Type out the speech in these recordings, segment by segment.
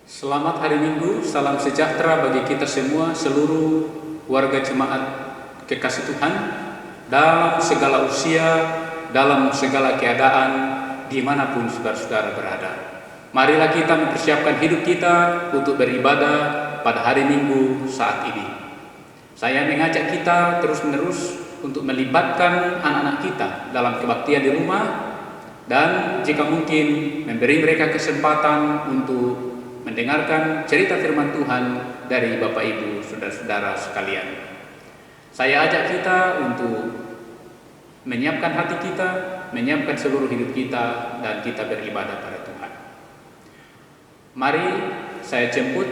Selamat hari Minggu, salam sejahtera bagi kita semua, seluruh warga jemaat kekasih Tuhan, dalam segala usia, dalam segala keadaan, dimanapun saudara-saudara berada. Marilah kita mempersiapkan hidup kita untuk beribadah pada hari Minggu saat ini. Saya mengajak kita terus-menerus untuk melibatkan anak-anak kita dalam kebaktian di rumah, dan jika mungkin memberi mereka kesempatan untuk mendengarkan cerita firman Tuhan dari Bapak Ibu saudara-saudara sekalian. Saya ajak kita untuk menyiapkan hati kita, menyiapkan seluruh hidup kita, dan kita beribadah pada Tuhan. Mari saya jemput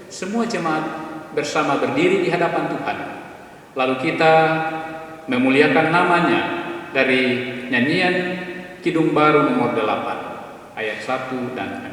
semua jemaat bersama berdiri di hadapan Tuhan. Lalu kita memuliakan namanya dari nyanyian Kidung Baru nomor 8 ayat 1 dan 4.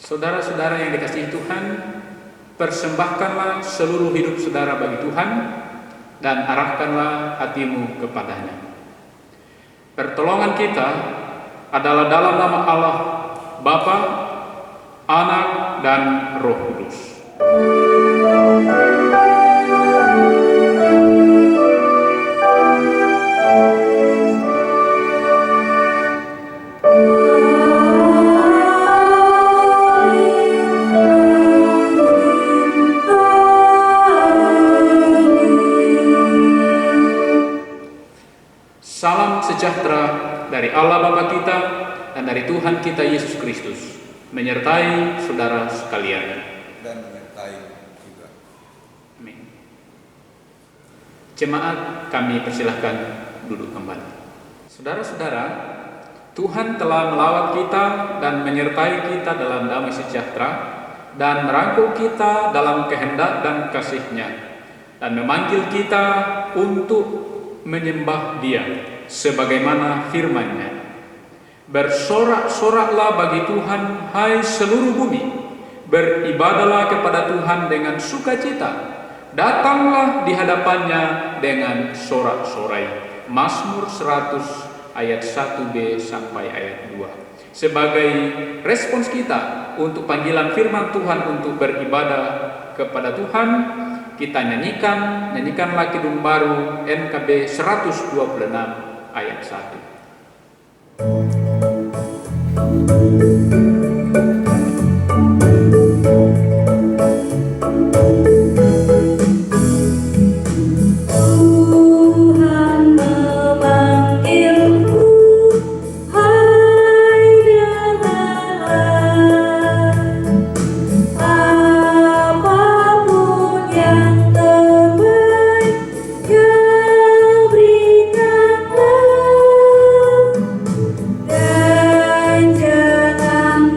Saudara-saudara yang dikasihi Tuhan, persembahkanlah seluruh hidup saudara bagi Tuhan dan arahkanlah hatimu kepadanya. Pertolongan kita adalah dalam nama Allah, Bapa, Anak, dan Roh Kudus. Salam sejahtera dari Allah Bapa kita dan dari Tuhan kita Yesus Kristus menyertai saudara sekalian. Dan menyertai juga. Amin. Jemaat, kami persilahkan duduk kembali. Saudara-saudara, Tuhan telah melawat kita dan menyertai kita dalam damai sejahtera dan merangkul kita dalam kehendak dan kasih-Nya dan memanggil kita untuk menyembah Dia sebagaimana firman-Nya. Bersorak-soraklah bagi Tuhan, hai seluruh bumi, beribadahlah kepada Tuhan dengan sukacita, datanglah di hadapan-Nya dengan sorak-sorai. Mazmur 100 ayat 1b sampai ayat 2. Sebagai respons kita untuk panggilan firman Tuhan untuk beribadah kepada Tuhan, kita nyanyikanlah Kidung Baru NKB 126 ayat 1. Dan jangan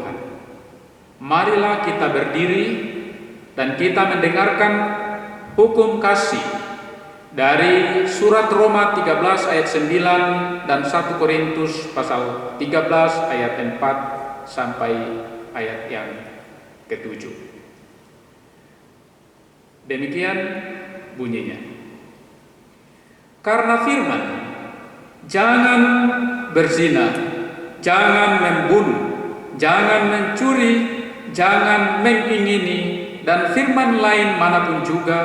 Tuhan. Marilah kita berdiri dan kita mendengarkan hukum kasih dari surat Roma 13 ayat 9 dan 1 Korintus pasal 13 ayat 4 sampai ayat yang ke-7. Demikian bunyinya. Karena firman, jangan berzina, jangan membunuh, jangan mencuri, jangan mengingini, dan firman lain manapun juga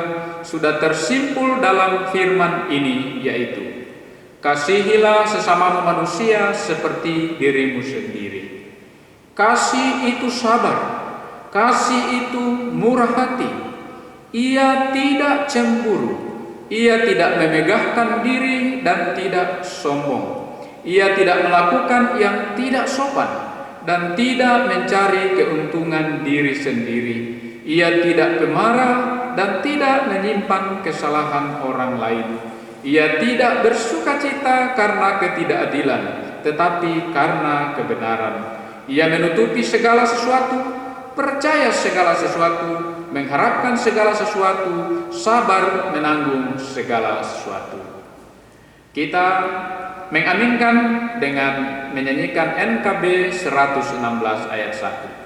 sudah tersimpul dalam firman ini, yaitu kasihilah sesama manusia seperti dirimu sendiri. Kasih itu sabar, kasih itu murah hati. Ia tidak cemburu, ia tidak memegahkan diri dan tidak sombong. Ia tidak melakukan yang tidak sopan dan tidak mencari keuntungan diri sendiri. Ia tidak pemarah dan tidak menyimpan kesalahan orang lain. Ia tidak bersukacita karena ketidakadilan, tetapi karena kebenaran. Ia menutupi segala sesuatu, percaya segala sesuatu, mengharapkan segala sesuatu, sabar menanggung segala sesuatu. Kita mengaminkan dengan menyanyikan NKB 116 ayat 1.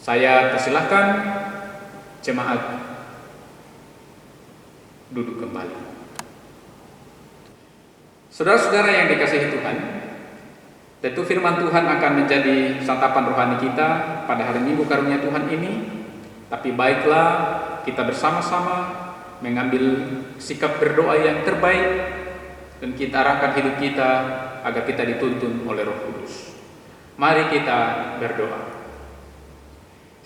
Saya persilahkan jemaat duduk kembali. Saudara-saudara yang dikasihi Tuhan, tentu firman Tuhan akan menjadi santapan rohani kita pada hari Minggu Karunia Tuhan ini. Tapi baiklah kita bersama-sama mengambil sikap berdoa yang terbaik dan kita arahkan hidup kita agar kita dituntun oleh Roh Kudus. Mari kita berdoa.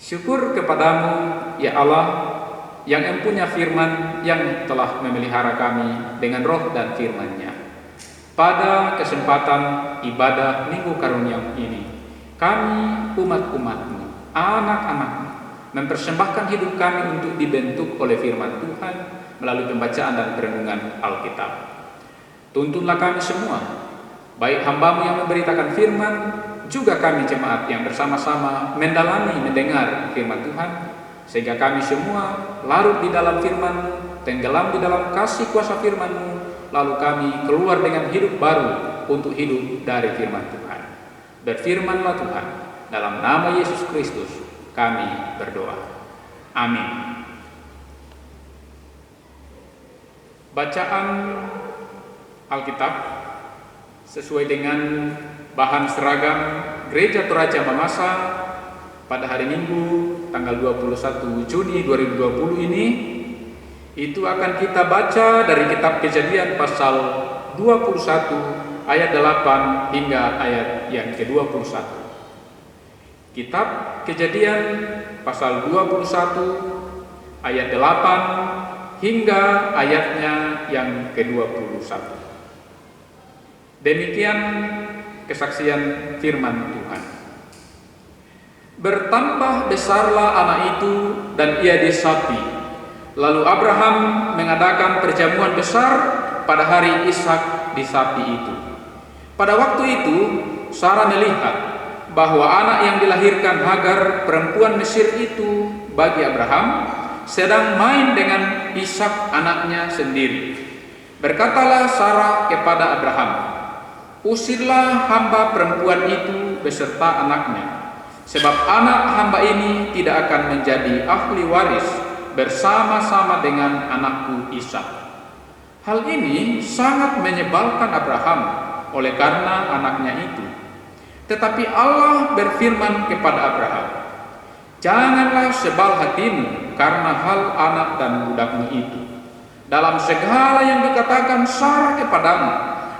Syukur kepadamu, ya Allah, yang empunya firman yang telah memelihara kami dengan roh dan firman-Nya. Pada kesempatan ibadah Minggu Karunia ini, kami umat-umat-Mu, anak-anak-Mu, mempersembahkan hidup kami untuk dibentuk oleh firman Tuhan melalui pembacaan dan perenungan Alkitab. Tuntunlah kami semua, baik hamba-Mu yang memberitakan firman, juga kami jemaat yang bersama-sama mendalami mendengar firman Tuhan, sehingga kami semua larut di dalam firman-Mu, tenggelam di dalam kasih kuasa firman-Mu, lalu kami keluar dengan hidup baru untuk hidup dari firman Tuhan. Berfirmanlah Tuhan, dalam nama Yesus Kristus kami berdoa. Amin. Bacaan Alkitab sesuai dengan bahan seragam Gereja Toraja Mamasa pada hari Minggu tanggal 21 Juni 2020 ini, itu akan kita baca dari kitab Kejadian pasal 21 ayat 8 hingga ayat yang ke-21. Kitab Kejadian pasal 21 ayat 8 hingga ayatnya yang ke-21. Demikian kesaksian firman Tuhan. Bertambah besarlah anak itu dan ia disapi. Lalu Abraham mengadakan perjamuan besar pada hari Ishak disapi itu. Pada waktu itu Sarah melihat bahwa anak yang dilahirkan Hagar perempuan Mesir itu bagi Abraham sedang main dengan Ishak anaknya sendiri. Berkatalah Sarah kepada Abraham, "Usirlah hamba perempuan itu beserta anaknya, sebab anak hamba ini tidak akan menjadi ahli waris bersama-sama dengan anakku Ishak." Hal ini sangat menyebalkan Abraham oleh karena anaknya itu. Tetapi Allah berfirman kepada Abraham, "Janganlah sebal hatimu karena hal anak dan budakmu itu. Dalam segala yang dikatakan Sarah kepadamu,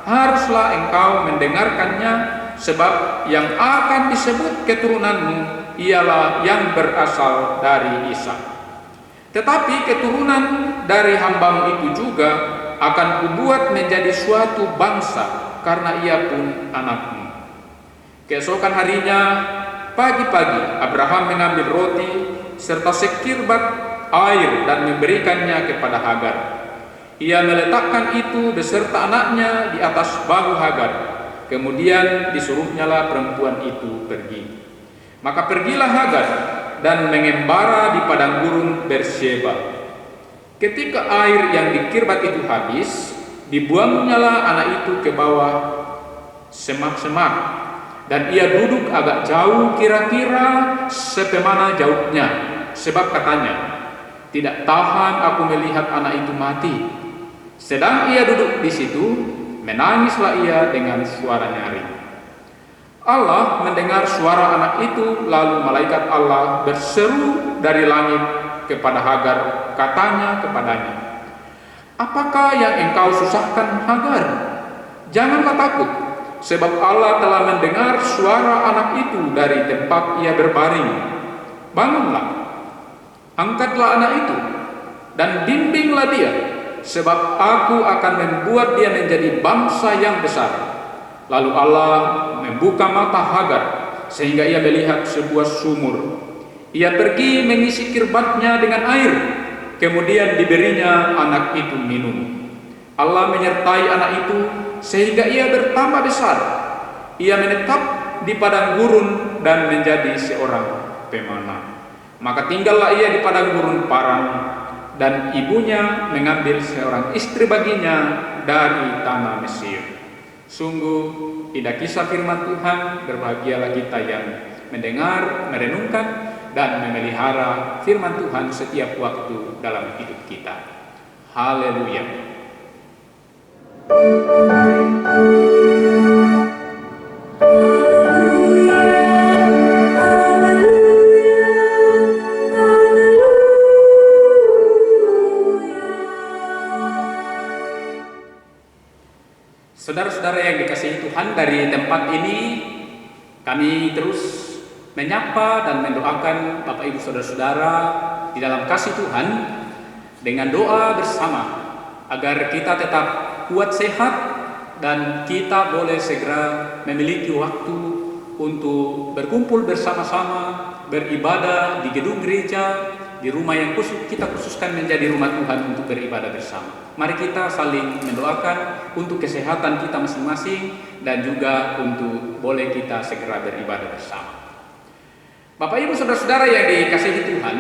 haruslah engkau mendengarkannya, sebab yang akan disebut keturunanmu ialah yang berasal dari Ishak. Tetapi keturunan dari hambamu itu juga akan kubuat menjadi suatu bangsa, karena ia pun anakmu." Keesokan harinya, pagi-pagi, Abraham mengambil roti serta sekirbat air dan memberikannya kepada Hagar. Ia meletakkan itu beserta anaknya di atas bahu Hagar. Kemudian disuruhnyalah perempuan itu pergi. Maka pergilah Hagar dan mengembara di padang gurun Berseba. Ketika air yang dikirbat itu habis, dibuangnyalah anak itu ke bawah semak-semak, dan ia duduk agak jauh, kira-kira sepemana jauhnya, sebab katanya, "Tidak tahan aku melihat anak itu mati." Sedang ia duduk di situ, menangislah ia dengan suara nyaring. Allah mendengar suara anak itu, lalu malaikat Allah berseru dari langit kepada Hagar, katanya kepadanya, "Apakah yang engkau susahkan, Hagar? Janganlah takut, sebab Allah telah mendengar suara anak itu dari tempat ia berbaring. Bangunlah, angkatlah anak itu, dan bimbinglah dia, sebab aku akan membuat dia menjadi bangsa yang besar." Lalu Allah membuka mata Hagar, sehingga ia melihat sebuah sumur. Ia pergi mengisi kirbatnya dengan air, kemudian diberinya anak itu minum. Allah menyertai anak itu sehingga ia bertambah besar. Ia menetap di padang gurun dan menjadi seorang pemana. Maka tinggallah ia di padang gurun Paran, dan ibunya mengambil seorang istri baginya dari tanah Mesir. Sungguh indah kisah firman Tuhan. Berbahagialah kita yang mendengar, merenungkan, dan memelihara firman Tuhan setiap waktu dalam hidup kita. Haleluya. Saudara-saudara yang dikasihi Tuhan, dari tempat ini kami terus menyapa dan mendoakan Bapak Ibu Saudara-saudara di dalam kasih Tuhan dengan doa bersama agar kita tetap kuat, sehat, dan kita boleh segera memiliki waktu untuk berkumpul bersama-sama, beribadah di gedung gereja, di rumah yang kita khususkan menjadi rumah Tuhan untuk beribadah bersama. Mari kita saling mendoakan untuk kesehatan kita masing-masing dan juga untuk boleh kita segera beribadah bersama. Bapak Ibu Saudara-saudara yang dikasihi Tuhan,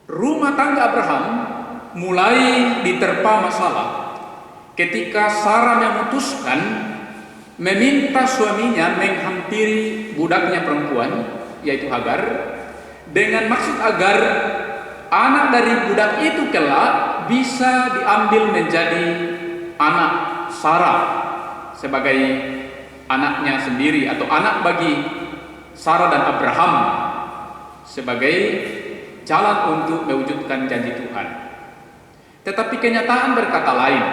rumah tangga Abraham mulai diterpa masalah ketika Sarah memutuskan meminta suaminya menghampiri budaknya perempuan, yaitu Hagar, dengan maksud agar anak dari budak itu kelak bisa diambil menjadi anak Sarah sebagai anaknya sendiri, atau anak bagi Sarah dan Abraham sebagai jalan untuk mewujudkan janji Tuhan. Tetapi kenyataan berkata lain.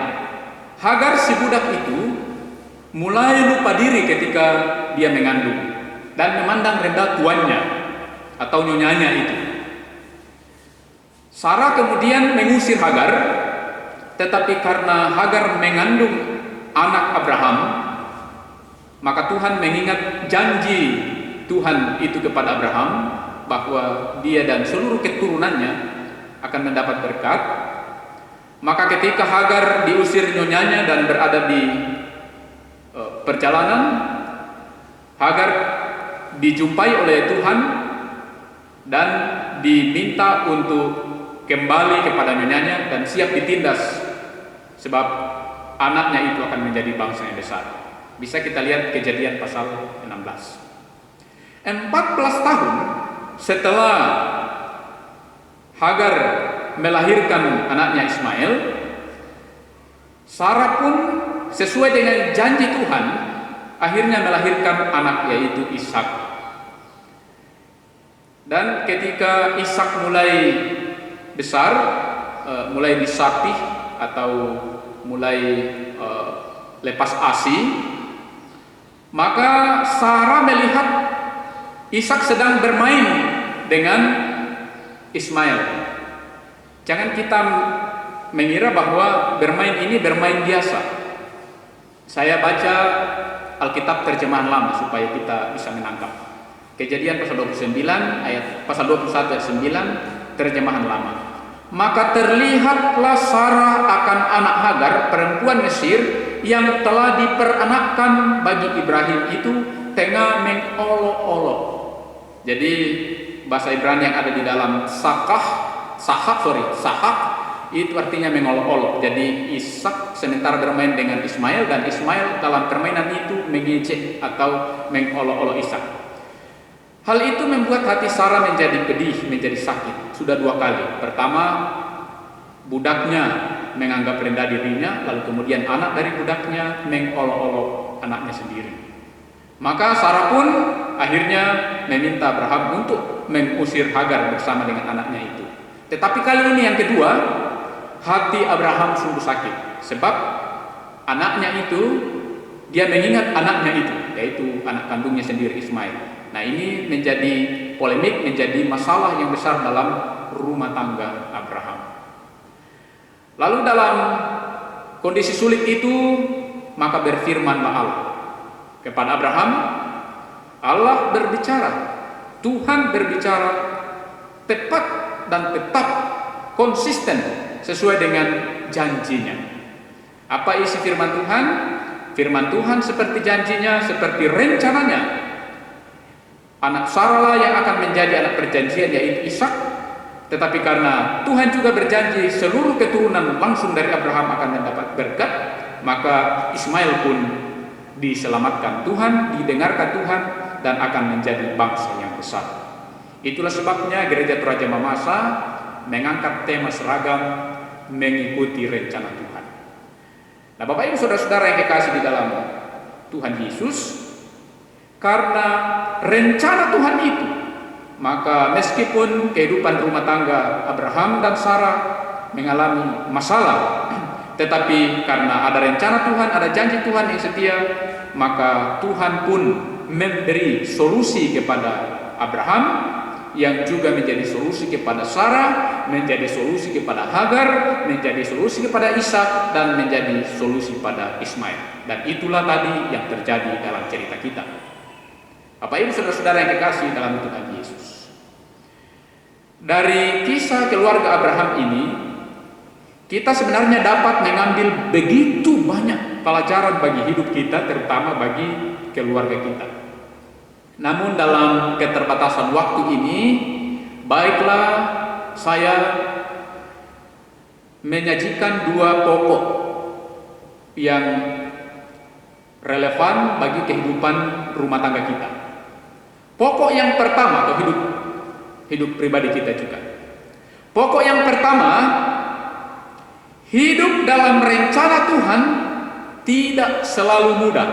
Hagar si budak itu mulai lupa diri ketika dia mengandung dan memandang rendah tuannya atau nyonyanya itu. Sarah kemudian mengusir Hagar, tetapi karena Hagar mengandung anak Abraham, maka Tuhan mengingat janji Tuhan itu kepada Abraham bahwa dia dan seluruh keturunannya akan mendapat berkat. Maka ketika Hagar diusir nyonyanya dan berada di perjalanan, Hagar dijumpai oleh Tuhan dan diminta untuk kembali kepada nyonyanya dan siap ditindas, sebab anaknya itu akan menjadi bangsa yang besar. Bisa kita lihat Kejadian pasal 16. 14 tahun setelah Hagar melahirkan anaknya Ismail, Sarah pun sesuai dengan janji Tuhan akhirnya melahirkan anak, yaitu Ishak. Dan ketika Ishak mulai besar, mulai disapih atau mulai lepas ASI, maka Sarah melihat Ishak sedang bermain dengan Ismail. Jangan kita mengira bahwa bermain ini bermain biasa. Saya baca Alkitab terjemahan lama supaya kita bisa menangkap. Kejadian pasal 29 ayat pasal 21 ayat 9 terjemahan lama. Maka terlihatlah Sarah akan anak Hagar, perempuan Mesir yang telah diperanakkan bagi Ibrahim itu tengah mengolok-olok. Jadi bahasa Ibrani yang ada di dalam sahak itu artinya mengolok-olok. Jadi Ishak sementara bermain dengan Ismail, dan Ismail dalam permainan itu mengejek atau mengolok-olok Ishak. Hal itu membuat hati Sarah menjadi pedih, menjadi sakit. Sudah 2 kali. Pertama, budaknya menganggap rendah dirinya, lalu kemudian anak dari budaknya mengolok-olok anaknya sendiri. Maka Sarah pun akhirnya meminta Abraham untuk mengusir Hagar bersama dengan anaknya itu. Tetapi kali ini yang kedua, hati Abraham sungguh sakit, sebab anaknya itu, dia mengingat anaknya itu, yaitu anak kandungnya sendiri Ismail. Nah, ini menjadi polemik, menjadi masalah yang besar dalam rumah tangga Abraham. Lalu dalam kondisi sulit itu, maka berfirmanlah Allah kepada Abraham. Allah berbicara, Tuhan berbicara tepat dan tetap konsisten sesuai dengan janjinya. Apa isi firman Tuhan? Firman Tuhan seperti janjinya, seperti rencananya. Anak Sarah yang akan menjadi anak perjanjian, yaitu Ishak. Tetapi karena Tuhan juga berjanji seluruh keturunan langsung dari Abraham akan mendapat berkat, maka Ismail pun diselamatkan Tuhan, didengarkan Tuhan, dan akan menjadi bangsa yang besar. Itulah sebabnya Gereja Toraja Mamasa mengangkat tema seragam mengikuti rencana Tuhan. Nah, Bapak Ibu Saudara-saudara yang kekasih di dalam Tuhan Yesus, karena rencana Tuhan itu, maka meskipun kehidupan rumah tangga Abraham dan Sarah mengalami masalah, tetapi karena ada rencana Tuhan, ada janji Tuhan yang setia, maka Tuhan pun memberi solusi kepada Abraham, yang juga menjadi solusi kepada Sarah, menjadi solusi kepada Hagar, menjadi solusi kepada Ishak, dan menjadi solusi pada Ismail. Dan itulah tadi yang terjadi dalam cerita kita. Bapak Ibu Saudara-saudara yang kekasih dalam Tuhan Yesus, dari kisah keluarga Abraham ini, kita sebenarnya dapat mengambil begitu banyak pelajaran bagi hidup kita, terutama bagi keluarga kita. Namun dalam keterbatasan waktu ini, baiklah saya menyajikan 2 pokok yang relevan bagi kehidupan rumah tangga kita. Pokok yang pertama, atau hidup pribadi kita juga. Pokok yang pertama, hidup dalam rencana Tuhan tidak selalu mudah.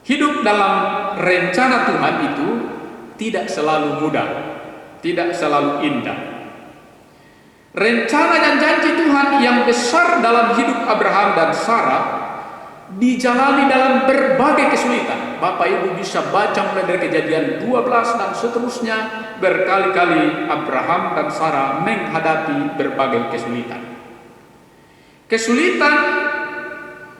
Hidup dalam rencana Tuhan itu tidak selalu mudah, tidak selalu indah. Rencana dan janji Tuhan yang besar dalam hidup Abraham dan Sarah dijalani dalam berbagai kesulitan. Bapak Ibu bisa baca mulai dari Kejadian 12 dan seterusnya, berkali-kali Abraham dan Sarah menghadapi berbagai kesulitan. Kesulitan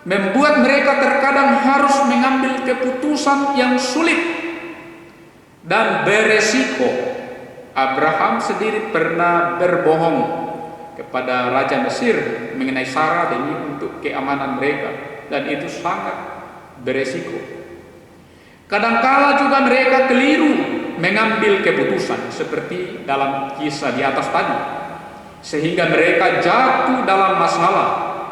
membuat mereka terkadang harus mengambil keputusan yang sulit dan beresiko. Abraham sendiri pernah berbohong kepada Raja Mesir mengenai Sarah demi untuk keamanan mereka, dan itu sangat beresiko. Kadangkala juga mereka keliru mengambil keputusan, seperti dalam kisah di atas tadi. sehingga mereka jatuh dalam masalah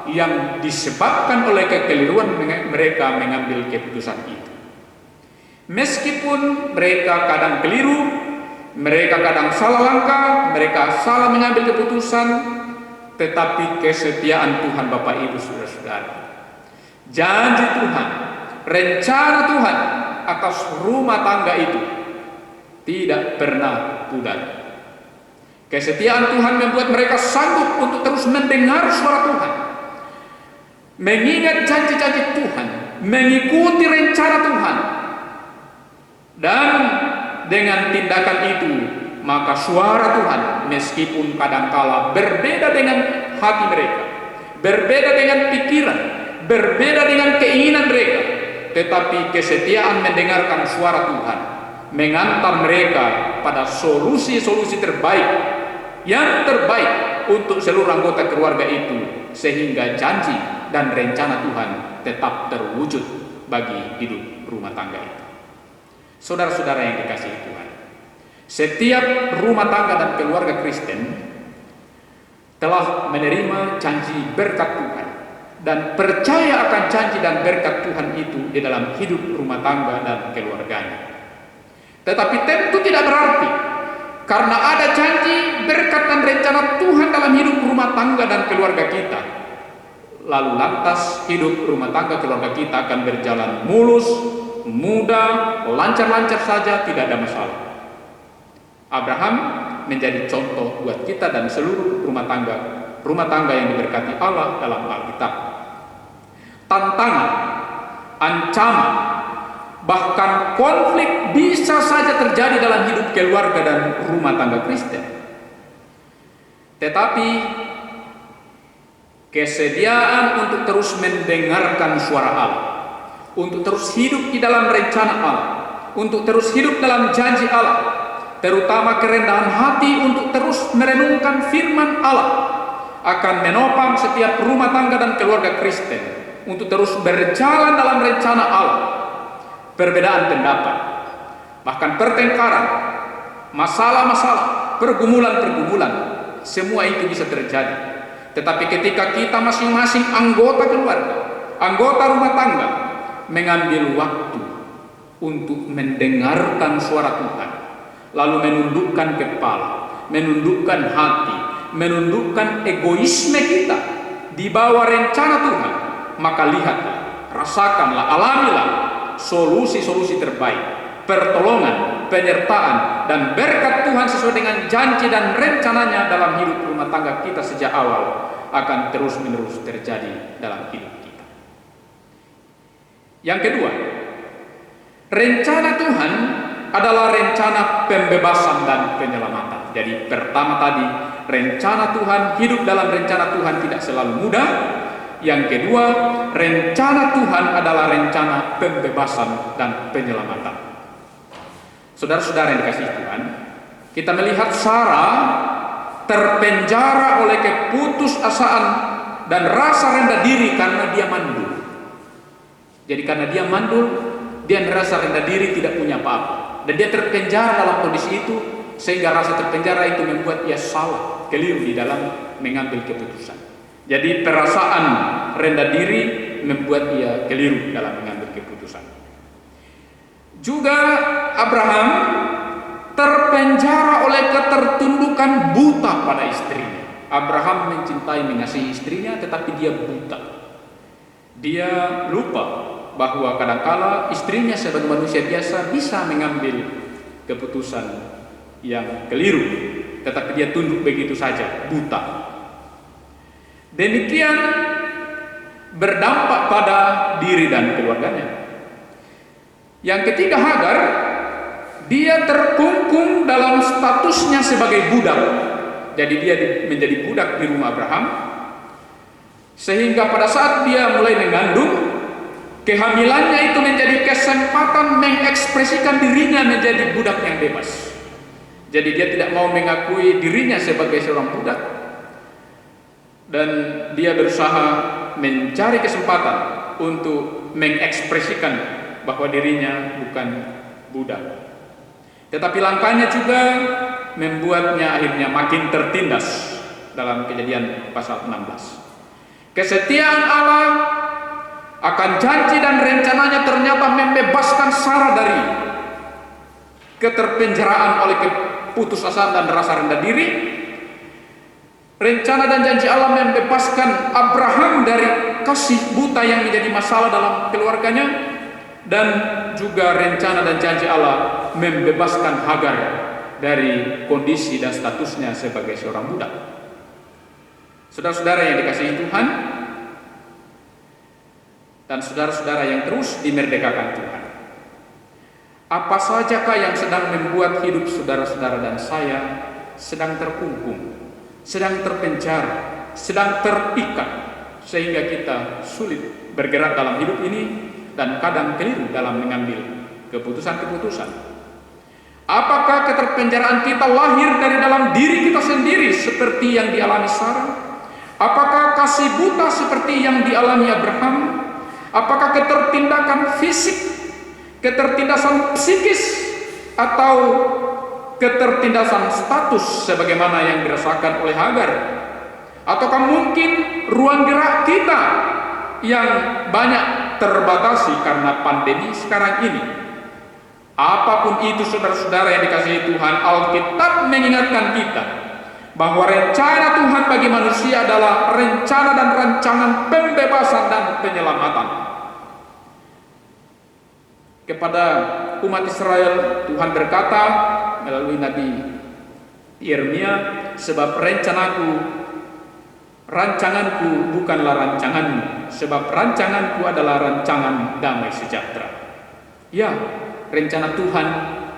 yang disebabkan oleh kekeliruan mereka mengambil keputusan itu. Meskipun mereka kadang keliru, mereka kadang salah langkah, mereka salah mengambil keputusan, tetapi kesetiaan Tuhan Bapak Ibu Saudara-saudara, janji Tuhan, rencana Tuhan atas rumah tangga itu tidak pernah pudar. Kesetiaan Tuhan membuat mereka sanggup untuk terus mendengar suara Tuhan, mengingat janji-janji Tuhan, mengikuti rencana Tuhan. Dan dengan tindakan itu, maka suara Tuhan meskipun kadangkala berbeda dengan hati mereka, berbeda dengan pikiran, berbeda dengan keinginan mereka, tetapi kesetiaan mendengarkan suara Tuhan mengantar mereka pada solusi-solusi terbaik, yang terbaik untuk seluruh anggota keluarga itu, sehingga janji dan rencana Tuhan tetap terwujud bagi hidup rumah tangga itu. Saudara-saudara yang dikasihi Tuhan, setiap rumah tangga dan keluarga Kristen telah menerima janji berkat Tuhan dan percaya akan janji dan berkat Tuhan itu di dalam hidup rumah tangga dan keluarganya. Tetapi tentu tidak berarti karena ada janji, berkat dan rencana Tuhan dalam hidup rumah tangga dan keluarga kita, lalu lantas hidup rumah tangga keluarga kita akan berjalan mulus, mudah, lancar-lancar saja, tidak ada masalah. Abraham menjadi contoh buat kita dan seluruh rumah tangga yang diberkati Allah dalam Alkitab. Tantangan, ancaman, bahkan konflik bisa saja terjadi dalam hidup keluarga dan rumah tangga Kristen. Tetapi kesediaan untuk terus mendengarkan suara Allah, untuk terus hidup di dalam rencana Allah, untuk terus hidup dalam janji Allah, terutama kerendahan hati untuk terus merenungkan firman Allah, akan menopang setiap rumah tangga dan keluarga Kristen untuk terus berjalan dalam rencana Allah. Perbedaan pendapat, bahkan pertengkaran, masalah-masalah, pergumulan-pergumulan, semua itu bisa terjadi. Tetapi ketika kita masing-masing anggota keluarga, anggota rumah tangga, mengambil waktu untuk mendengarkan suara Tuhan, lalu menundukkan kepala, menundukkan hati, menundukkan egoisme kita di bawah rencana Tuhan, maka lihatlah, rasakanlah, alamilah solusi-solusi terbaik, pertolongan, penyertaan, dan berkat Tuhan sesuai dengan janji dan rencananya dalam hidup rumah tangga kita sejak awal akan terus-menerus terjadi dalam hidup kita. Yang kedua, rencana Tuhan adalah rencana pembebasan dan penyelamatan. Jadi pertama tadi, rencana Tuhan, hidup dalam rencana Tuhan tidak selalu mudah. Yang kedua, rencana Tuhan adalah rencana pembebasan dan penyelamatan. Saudara-saudara yang dikasihi Tuhan, kita melihat Sarah terpenjara oleh keputusasaan dan rasa rendah diri karena dia mandul. Jadi karena dia mandul, dia merasa rendah diri, tidak punya apa-apa, dan dia terpenjara dalam kondisi itu, sehingga rasa terpenjara itu membuat ia salah, keliru di dalam mengambil keputusan. Jadi perasaan rendah diri membuat ia keliru dalam mengambil keputusan. Juga Abraham terpenjara oleh ketertundukan buta pada istrinya. Abraham mencintai, mengasihi istrinya, tetapi dia buta. Dia lupa bahwa kadangkala istrinya sebagai manusia biasa bisa mengambil keputusan yang keliru, tetapi dia tunduk begitu saja, buta. Demikian berdampak pada diri dan keluarganya. Yang ketiga, Hagar, dia terkungkung dalam statusnya sebagai budak. Jadi dia menjadi budak di rumah Abraham, sehingga pada saat dia mulai mengandung, kehamilannya itu menjadi kesempatan mengekspresikan dirinya menjadi budak yang bebas. Jadi dia tidak mau mengakui dirinya sebagai seorang budak, dan dia berusaha mencari kesempatan untuk mengekspresikan bahwa dirinya bukan budak. Tetapi langkahnya juga membuatnya akhirnya makin tertindas dalam Kejadian pasal 16. Kesetiaan Allah akan janji dan rencananya ternyata membebaskan Sarah dari keterpenjaraan oleh keputusasaan dan rasa rendah diri. Rencana dan janji Allah membebaskan Abraham dari kasih buta yang menjadi masalah dalam keluarganya, dan juga rencana dan janji Allah membebaskan Hagar dari kondisi dan statusnya sebagai seorang budak. Saudara-saudara yang dikasihi Tuhan dan saudara-saudara yang terus dimerdekakan Tuhan, apa sajakah yang sedang membuat hidup saudara-saudara dan saya sedang terkungkung, sedang terpenjara, sedang terikat, sehingga kita sulit bergerak dalam hidup ini dan kadang keliru dalam mengambil keputusan-keputusan? Apakah keterpenjaraan kita lahir dari dalam diri kita sendiri seperti yang dialami Sarah? Apakah kasih buta seperti yang dialami Abraham? Apakah ketertindakan fisik, ketertindasan psikis, atau ketertindasan status sebagaimana yang dirasakan oleh Hagar? Ataukah mungkin ruang gerak kita yang banyak terbatasi karena pandemi sekarang ini? Apapun itu saudara-saudara yang dikasihi Tuhan, Alkitab mengingatkan kita bahwa rencana Tuhan bagi manusia adalah rencana dan rancangan pembebasan dan penyelamatan. Kepada umat Israel, Tuhan berkata melalui Nabi Yeremia, sebab rancanganku bukanlah rancanganmu, sebab rancanganku adalah rancangan damai sejahtera. Ya, rencana Tuhan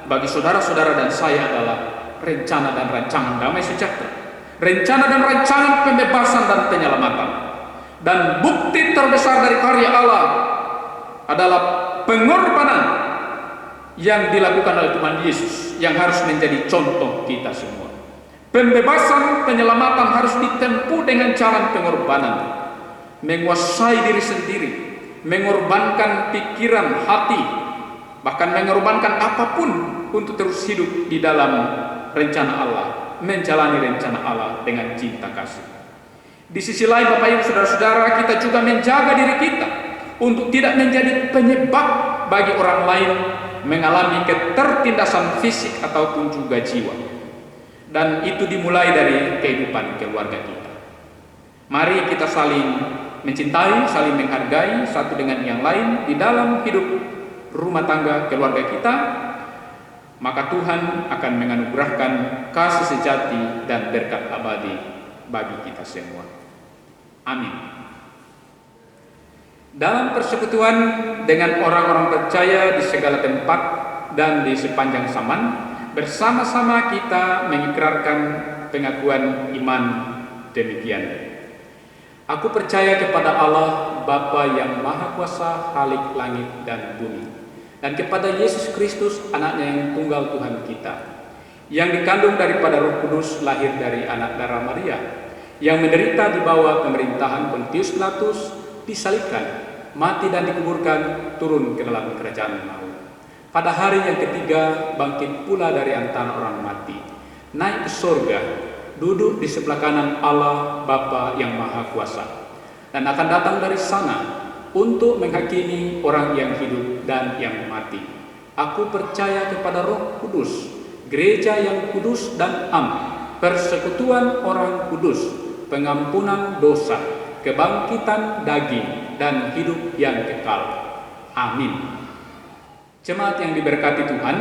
bagi saudara-saudara dan saya adalah rencana dan rancangan damai sejahtera, rencana dan rancangan pembebasan dan penyelamatan. Dan bukti terbesar dari karya Allah adalah pengorbanan yang dilakukan oleh Tuhan Yesus, yang harus menjadi contoh kita semua. Pembebasan, penyelamatan harus ditempuh dengan cara pengorbanan, menguasai diri sendiri, mengorbankan pikiran, hati, bahkan mengorbankan apapun untuk terus hidup di dalam rencana Allah, menjalani rencana Allah dengan cinta kasih. Di sisi lain, Bapak Ibu saudara-saudara, kita juga menjaga diri kita untuk tidak menjadi penyebab bagi orang lain mengalami ketertindasan fisik ataupun juga jiwa. Dan itu dimulai dari kehidupan keluarga kita. Mari kita saling mencintai, saling menghargai satu dengan yang lain di dalam hidup rumah tangga keluarga kita. Maka Tuhan akan menganugerahkan kasih sejati dan berkat abadi bagi kita semua. Amin. Dalam persekutuan dengan orang-orang percaya di segala tempat dan di sepanjang zaman, bersama-sama kita mengikrarkan pengakuan iman demikian. Aku percaya kepada Allah, Bapa yang Maha Kuasa, Khalik langit dan bumi, dan kepada Yesus Kristus, anaknya yang tunggal Tuhan kita, yang dikandung daripada Roh Kudus, lahir dari anak darah Maria, yang menderita di bawah pemerintahan Pontius Pilatus, disalibkan, mati dan dikuburkan, turun ke dalam kerajaan maut. Pada hari yang ketiga bangkit pula dari antara orang mati, naik ke surga, duduk di sebelah kanan Allah Bapa yang Maha Kuasa, dan akan datang dari sana untuk menghakimi orang yang hidup dan yang mati. Aku percaya kepada Roh Kudus, gereja yang kudus dan am, persekutuan orang kudus, pengampunan dosa, kebangkitan daging, dan hidup yang kekal. Amin. Jemaat yang diberkati Tuhan,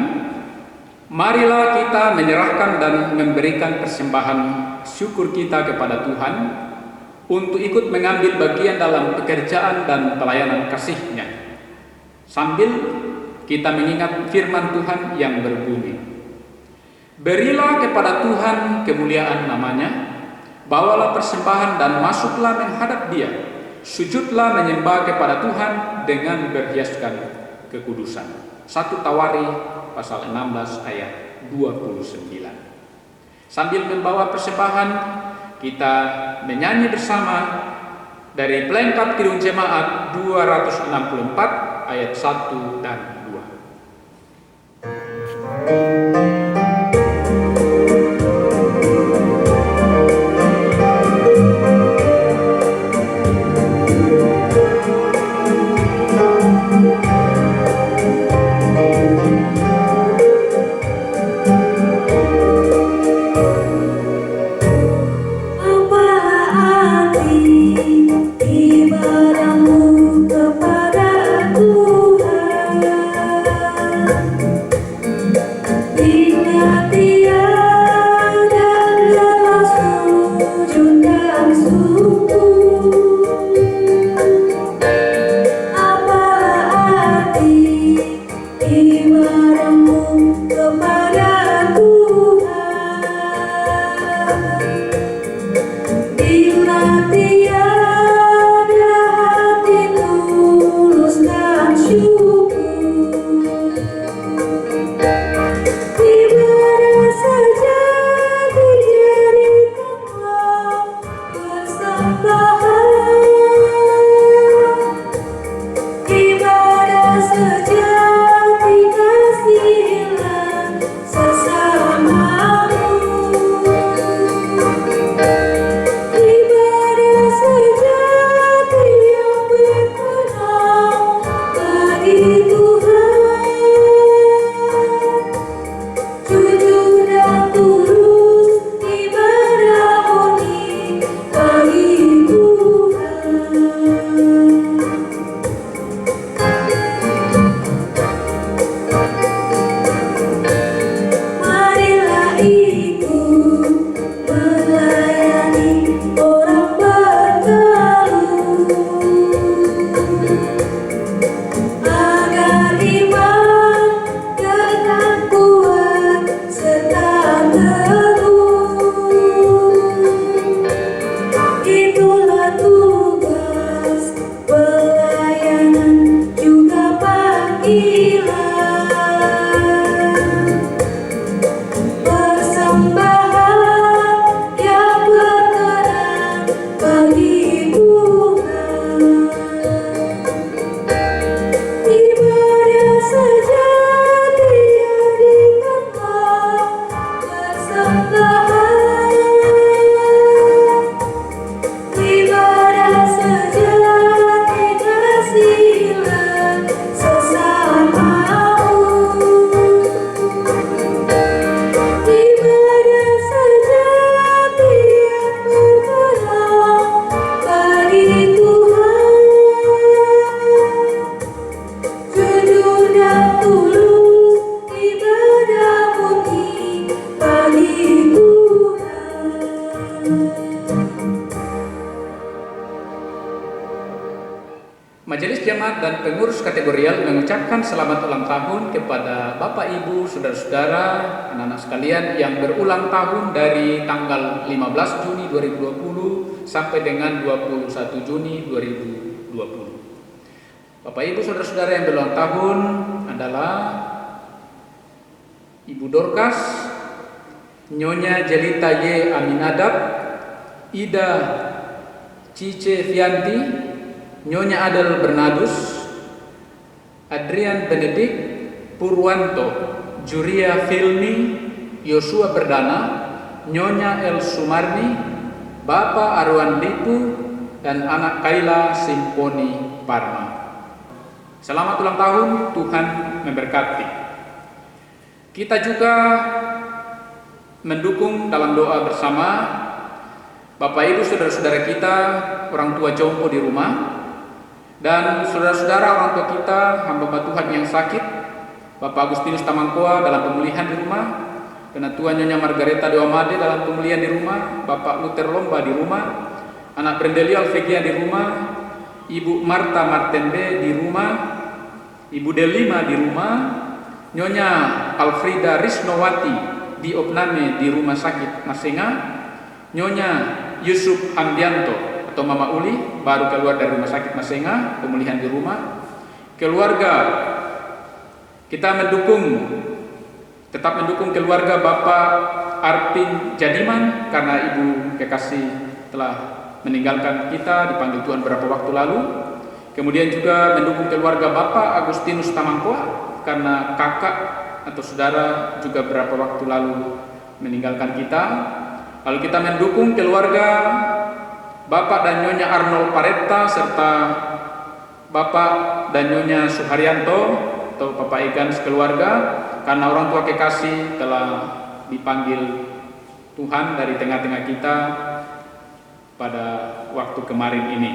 marilah kita menyerahkan dan memberikan persembahan syukur kita kepada Tuhan untuk ikut mengambil bagian dalam pekerjaan dan pelayanan kasih-Nya, sambil kita mengingat firman Tuhan yang berbunyi, berilah kepada Tuhan kemuliaan namanya, bawalah persembahan dan masuklah menghadap Dia, sujudlah menyembah kepada Tuhan dengan berhiaskan kekudusan. 1 Tawari pasal 16 ayat 29. Sambil membawa persembahan, kita menyanyi bersama dari pelengkap Kidung Jemaat 264 ayat 1 dan 2. Majelis Jemaat dan pengurus kategorial mengucapkan selamat ulang tahun kepada Bapak Ibu, saudara-saudara, anak-anak sekalian yang berulang tahun dari tanggal 15 Juni 2020 sampai dengan 21 Juni 2020. Bapak Ibu, saudara-saudara yang berulang tahun adalah Ibu Dorcas, Nyonya Jelita Y. Aminadab, Ida Cice Fianti, Nyonya Adel Bernadus, Adrian Benedik, Purwanto, Juria Filmi, Yosua Perdana, Nyonya El Sumarni, Bapak Arwan Dipu, dan anak Kaila Simponi Parma. Selamat ulang tahun, Tuhan memberkati. Kita juga mendukung dalam doa bersama Bapak Ibu, saudara-saudara kita, orang tua jompo di rumah, dan saudara-saudara orang tua kita, hamba Tuhan yang sakit, Bapak Agustinus Tamangkoa dalam pemulihan di rumah, Penatua Nyonya Margareta Dewamade dalam pemulihan di rumah, Bapak Luther Lomba di rumah, anak Brendelio Alvegia di rumah, Ibu Marta Martenbe di rumah, Ibu Delima di rumah, Nyonya Alfrida Risnowati di Opname di rumah sakit Masenga, Nyonya Yusuf Hamdianto atau Mama Uli baru keluar dari rumah sakit Masenga, pemulihan di rumah. Keluarga kita tetap mendukung keluarga Bapak Arpin Jadiman karena Ibu kekasih telah meninggalkan kita, dipanggil Tuhan beberapa waktu lalu. Kemudian juga mendukung keluarga Bapak Agustinus Tamangkoa karena kakak atau saudara juga beberapa waktu lalu meninggalkan kita. Lalu kita mendukung keluarga Bapak dan Nyonya Arnold Paretta serta Bapak dan Nyonya Suharyanto atau Bapak Egan sekeluarga karena orang tua kekasih telah dipanggil Tuhan dari tengah-tengah kita pada waktu kemarin ini.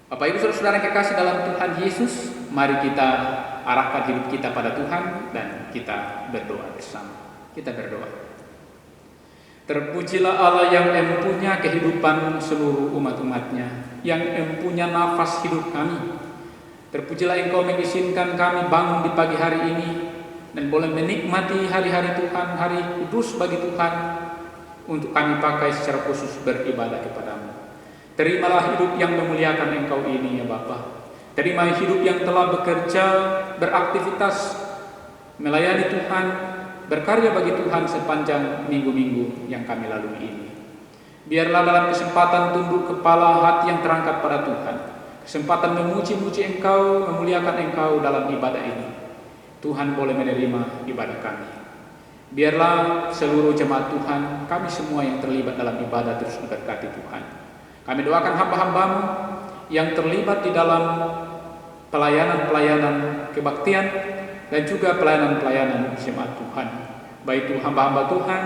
Bapak Ibu saudara-saudara kekasih dalam Tuhan Yesus, mari kita arahkan hidup kita pada Tuhan dan kita berdoa bersama. Kita berdoa. Terpujilah Allah yang empunya kehidupan seluruh umat-umatnya, yang empunya nafas hidup kami. Terpujilah Engkau mengizinkan kami bangun di pagi hari ini dan boleh menikmati hari-hari Tuhan, hari kudus bagi Tuhan, untuk kami pakai secara khusus beribadah kepadamu. Terimalah hidup yang memuliakan Engkau ini ya Bapa. Terima hidup yang telah bekerja, beraktivitas, melayani Tuhan, berkarya bagi Tuhan sepanjang minggu-minggu yang kami lalui ini. Biarlah dalam kesempatan tunduk kepala hati yang terangkat pada Tuhan, kesempatan memuji-muji Engkau, memuliakan Engkau dalam ibadah ini, Tuhan boleh menerima ibadah kami. Biarlah seluruh jemaat Tuhan, kami semua yang terlibat dalam ibadah terus diberkati Tuhan. Kami doakan hamba-hamba-Mu yang terlibat di dalam pelayanan-pelayanan kebaktian dan juga pelayanan-pelayanan jemaat Tuhan, baik itu hamba-hamba Tuhan,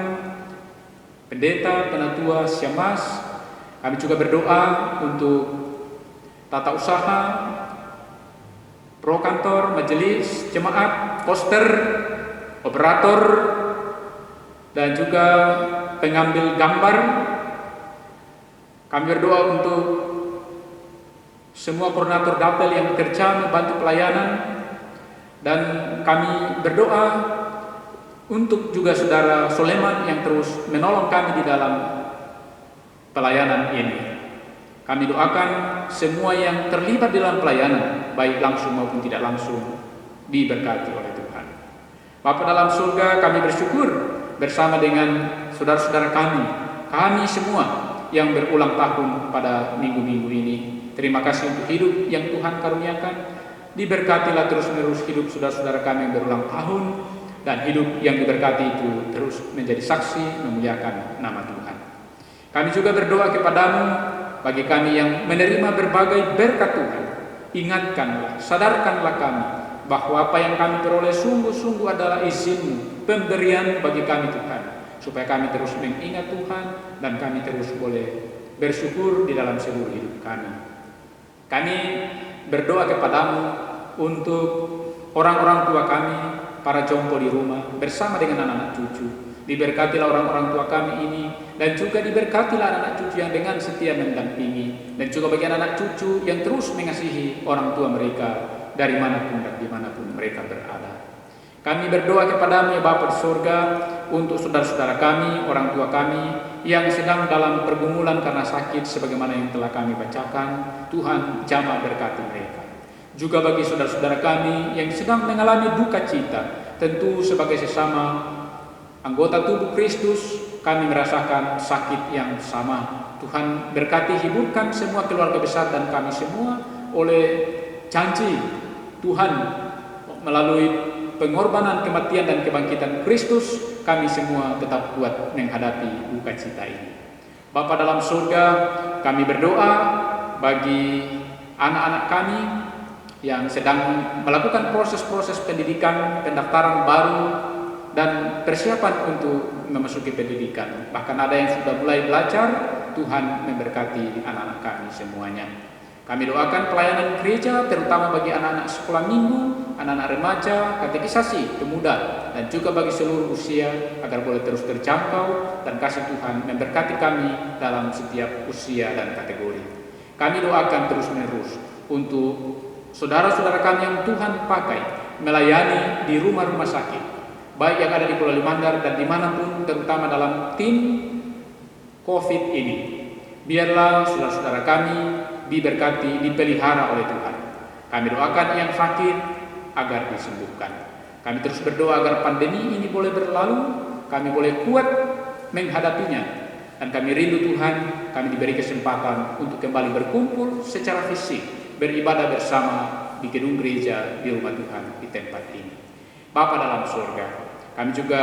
pendeta, penatua, syemasi. Kami juga berdoa untuk tata usaha, pro kantor, majelis, jemaat, poster, operator, dan juga pengambil gambar. Kami berdoa untuk semua koordinator dapel yang bekerja membantu pelayanan. Dan kami berdoa untuk juga saudara Soleman yang terus menolong kami di dalam pelayanan ini. Kami doakan semua yang terlibat dalam pelayanan, baik langsung maupun tidak langsung, diberkati oleh Tuhan. Bapa dalam surga, kami bersyukur bersama dengan saudara-saudara kami semua yang berulang tahun pada minggu-minggu ini. Terima kasih untuk hidup yang Tuhan karuniakan. Diberkatilah terus-menerus hidup saudara-saudara kami yang berulang tahun, dan hidup yang diberkati itu terus menjadi saksi memuliakan nama Tuhan. Kami juga berdoa kepadamu bagi kami yang menerima berbagai berkat Tuhan. Ingatkanlah, sadarkanlah kami bahwa apa yang kami peroleh sungguh-sungguh adalah izin-Mu, pemberian bagi kami Tuhan, supaya kami terus mengingat Tuhan dan kami terus boleh bersyukur di dalam seluruh hidup kami. Kami berdoa kepadamu untuk orang-orang tua kami, para jompo di rumah, bersama dengan anak-anak cucu, Diberkatilah orang-orang tua kami ini, dan juga diberkatilah anak-anak cucu yang dengan setia mendampingi, dan juga bagi anak-anak cucu yang terus mengasihi orang tua mereka dari manapun dan dimanapun mereka berada. Kami berdoa kepadamu ya Bapa di surga, untuk saudara-saudara kami, orang tua kami yang sedang dalam pergumulan karena sakit sebagaimana yang telah kami bacakan. Tuhan jamah berkati mereka. Juga bagi saudara-saudara kami yang sedang mengalami duka cita, tentu sebagai sesama anggota tubuh Kristus kami merasakan sakit yang sama. Tuhan berkati, hiburkan semua keluarga besar dan kami semua oleh janji Tuhan melalui pengorbanan, kematian dan kebangkitan Kristus. Kami semua tetap kuat menghadapi duka cita ini. Bapa dalam surga, kami berdoa bagi anak-anak kami yang sedang melakukan proses-proses pendidikan, pendaftaran baru dan persiapan untuk memasuki pendidikan. Bahkan ada yang sudah mulai belajar. Tuhan memberkati anak-anak kami semuanya. Kami doakan pelayanan gereja terutama bagi anak-anak sekolah minggu, anak-anak remaja, katekisasi, pemuda, dan juga bagi seluruh usia agar boleh terus terjangkau, dan kasih Tuhan memberkati kami dalam setiap usia dan kategori. Kami doakan terus-menerus untuk saudara-saudara kami yang Tuhan pakai melayani di rumah-rumah sakit, baik yang ada di Pulau Limandar dan dimanapun, terutama dalam tim COVID ini. Biarlah saudara-saudara kami diberkati, dipelihara oleh Tuhan. Kami doakan yang sakit agar disembuhkan. Kami terus berdoa agar pandemi ini boleh berlalu, kami boleh kuat menghadapinya, dan kami rindu Tuhan, kami diberi kesempatan untuk kembali berkumpul secara fisik, beribadah bersama di gedung gereja, di rumah Tuhan, di tempat ini. Bapa dalam surga, kami juga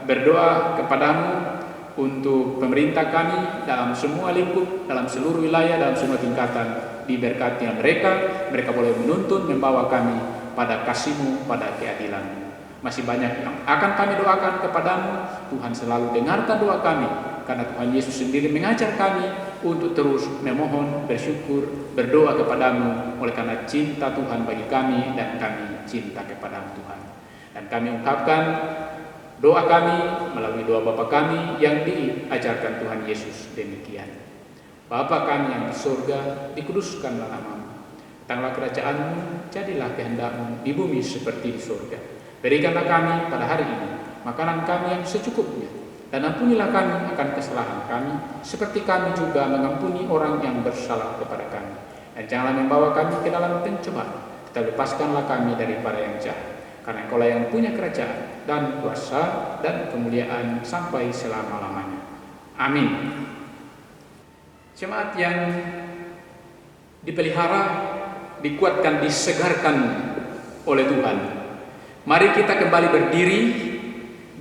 berdoa kepadamu untuk pemerintah kami dalam semua lingkup, dalam seluruh wilayah, dalam semua tingkatan. Diberkati mereka boleh menuntun, membawa kami pada kasih-Mu, pada keadilan-Mu. Masih banyak yang akan kami doakan kepadamu. Tuhan selalu dengarkan doa kami, karena Tuhan Yesus sendiri mengajar kami untuk terus memohon, bersyukur, berdoa kepadamu, oleh karena cinta Tuhan bagi kami dan kami cinta kepadamu Tuhan. Dan kami ungkapkan doa kami melalui doa Bapa kami yang diajarkan Tuhan Yesus demikian. Bapa kami yang di surga, dikuduskanlah nama-Mu. Datanglah kerajaan-Mu, jadilah kehendak-Mu di bumi seperti di surga. Berikanlah kami pada hari ini makanan kami yang secukupnya, dan ampunilah kami akan kesalahan kami, seperti kami juga mengampuni orang yang bersalah kepada kami. Dan janganlah membawa kami ke dalam pencobaan, tetapi lepaskanlah kami daripada yang jahat. Karena Engkau lah yang punya kerajaan dan kuasa dan kemuliaan sampai selama-lamanya. Amin. Jemaat yang dipelihara, dikuatkan, disegarkan oleh Tuhan, mari kita kembali berdiri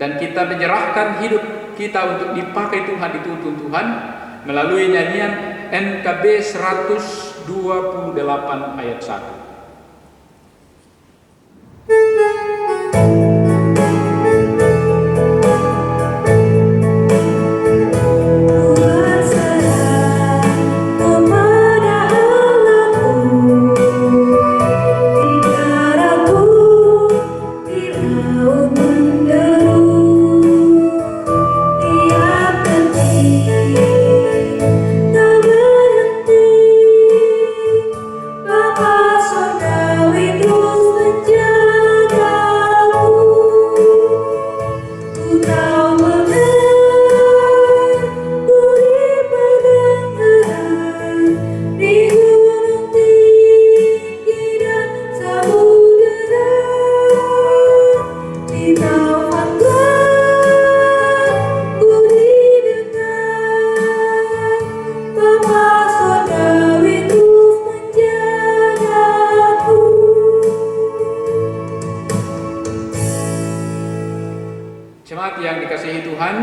dan kita menyerahkan hidup kita untuk dipakai Tuhan, dituntun Tuhan melalui nyanyian NKB 128 ayat 1. Jemaat yang dikasihi Tuhan,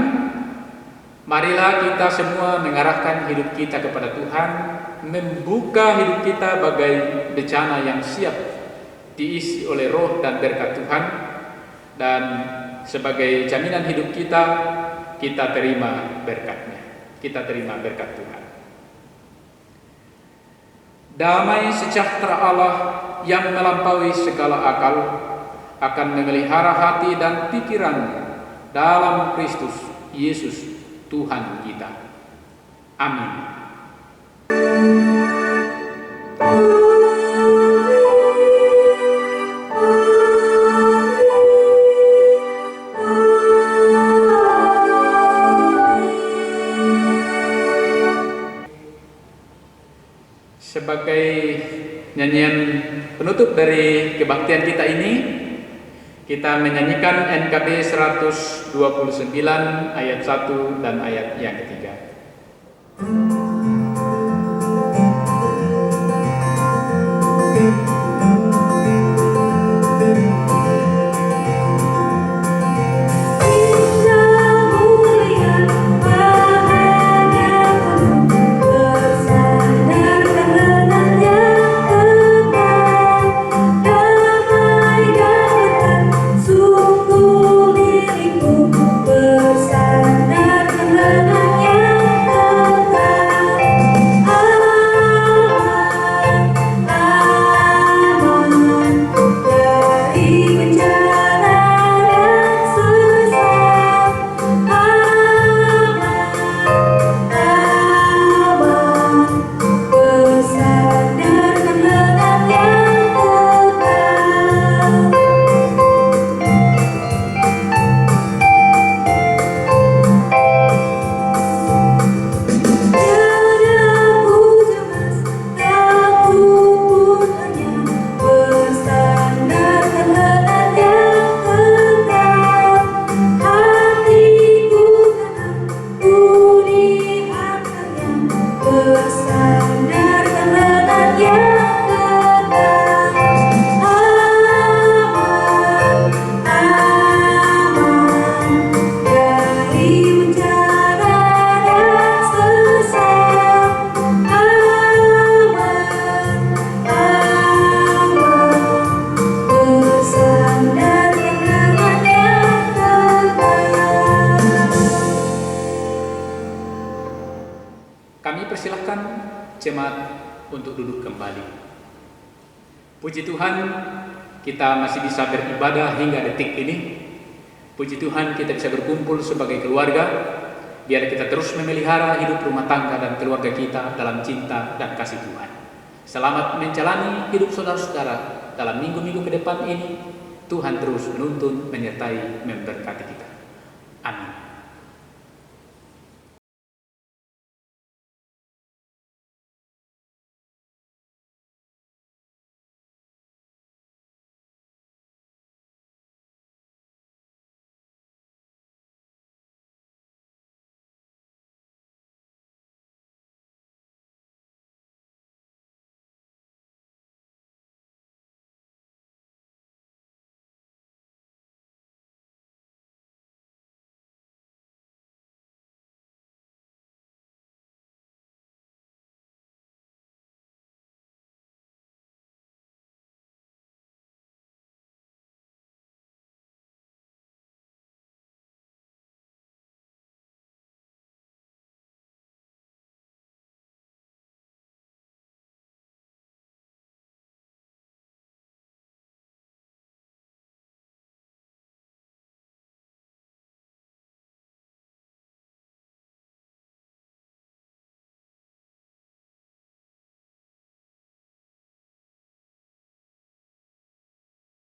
marilah kita semua mengarahkan hidup kita kepada Tuhan, membuka hidup kita bagai bencana yang siap diisi oleh roh dan berkat Tuhan, dan sebagai jaminan hidup kita, kita terima berkatnya, kita terima berkat Tuhan. Damai sejahtera Allah yang melampaui segala akal akan memelihara hati dan pikiranmu dalam Kristus Yesus Tuhan kita. Amin. Sebagai nyanyian penutup dari kebaktian kita ini, kita menyanyikan NKB 129 ayat 1 dan ayat yang ketiga. Kami persilahkan jemaat untuk duduk kembali. Puji Tuhan, kita masih bisa beribadah hingga detik ini. Puji Tuhan, kita bisa berkumpul sebagai keluarga. Biar kita terus memelihara hidup rumah tangga dan keluarga kita dalam cinta dan kasih Tuhan. Selamat menjalani hidup saudara-saudara dalam minggu-minggu ke depan ini. Tuhan terus menuntun, menyertai, memberkati kita. Amin.